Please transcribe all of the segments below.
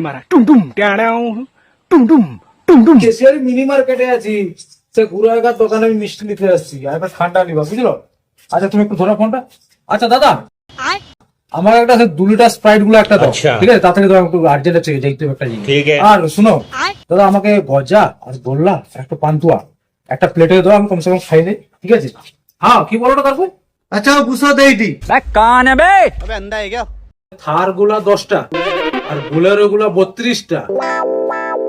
মারা টুম টুম টাড়াও টুম টুম টুম টুম। কেশিয়ারি মিনি মার্কেটে আছি, সে ঘুরাগার দোকানে আমি মিষ্টি নিতে আসছি, আর একটা ঠান্ডা নিবা, বুঝলো? আচ্ছা তুমি একটু ধরো ফোনটা। আচ্ছা দাদা, আমার একটা 2 লিটার স্প্রাইট গুলো একটা দাও, ঠিক আছে? তাড়াতাড়ি দাও, একটু আর্জেন্ট আছে, দেখতে হবে একটা জিনিস। আর শুনো দাদা, আমাকে গজা আর গোল্লা একটা পান্তুয়া একটা প্লেটে দাও, আমি কমসে কম খাই নেই, ঠিক আছে? হ্যাঁ, কি বলো না তারপর? আচ্ছা বুঝা দেইটি কান বে থার গুলা 10টা আর বুলেরো গুলা 32টা,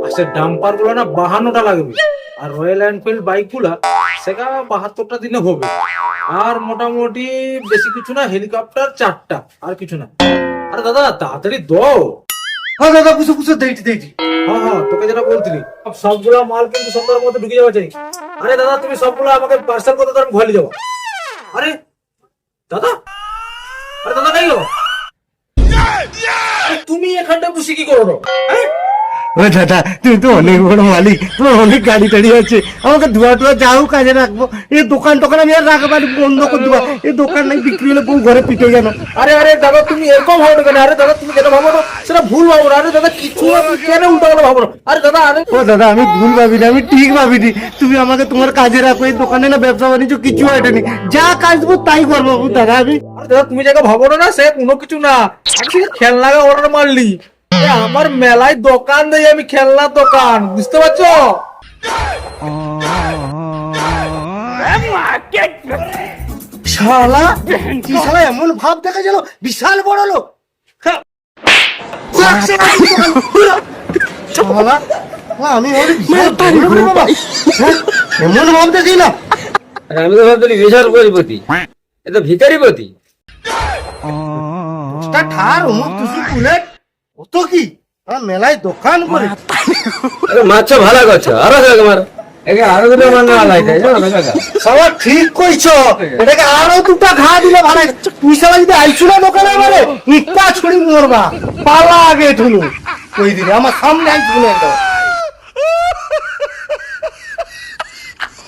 আচ্ছা ডাম্পার গুলা না 52টা লাগবে, আর রয়্যাল এনফিল্ড বাইক গুলা সেটা 72টা দিনে হবে। আর মোটামুটি বেশি কিছু না, হেলিকপ্টার 4টা, আর কিছু না। আরে দাদা তাড়াতাড়ি দাও। হ্যাঁ দাদা, বুঝো দেইটি। হ্যাঁ তোকে যেটা বলছিলি, সবগুলা মাল কিন্তু সন্ধ্যার মধ্যে ঢুকে যাওয়া চাই। আরে দাদা তুমি সবগুলো আমাকে পার্সেল করতে দাও, আমি ঘরে যাবো। আরে দাদা, আরে দাদা কাই গো? তুমি এখানটা বসে কি করো? ও দাদা, তুমি তো অনেক বড় মালিক, তোমার অনেক গাড়ি টাড়ি আছে, আমাকে ধোয়া টোয়া যাও কাজে রাখবো। এই দোকান টোকান আমি আর রাখবো বন্ধ করে দেবো। এই দোকান নাই বিক্রি হলে বউ ঘরে পিটে গেল। আরে দাদা তুমি এরকম ভাবো কেন? আরে দাদা তুমি যেটা ভাবো না সেটা ভুল ভাবো না। আরে দাদা কিছু আপনি কেন উল্টো করে ভাবো না? আরে দাদা, আরে ও দাদা, আমি ভুল ভাবিনি, আমি ঠিক ভাবিনি। তুমি আমাকে তোমার কাজে রাখো, এই দোকানে না ব্যবসা বাণিজ্য কিছু হয়নি, যা কাজ দেবো তাই করবো দাদা আমি। আরে দাদা তুমি যেটা ভাবো না সে কোনো কিছু না। আমি খেলনা অর্ডার মারলি, আমার মেলায় দোকান দেই আমি, খেলনার দোকান, বুঝতে পারছো? শালা কি শালা এমন ভাব দেখা গেল, বিশাল বড় লোক। হ্যাঁ। শালা, আমি এমন ভাব দেখি না। আমি তো ভাবছি বিশাল কোটিপতি, এ তো ভিখারিপতি। ঠার অমুক তুসু বুলেট ও তো কি মেলায় দোকান করে। মাছ ভালো করছো, আরো তোমার আরো দুটো মান সবাই ঠিক কইছো, এটাকে আরো 2টা ঘা দিলে ভালো। তুই সবাই যদি আইছু না দোকানে আমারে ইটা ছুড়ি মরবা, পালা আগে ঠুলু কই দিলে আমার সামনে আইছু না একদম।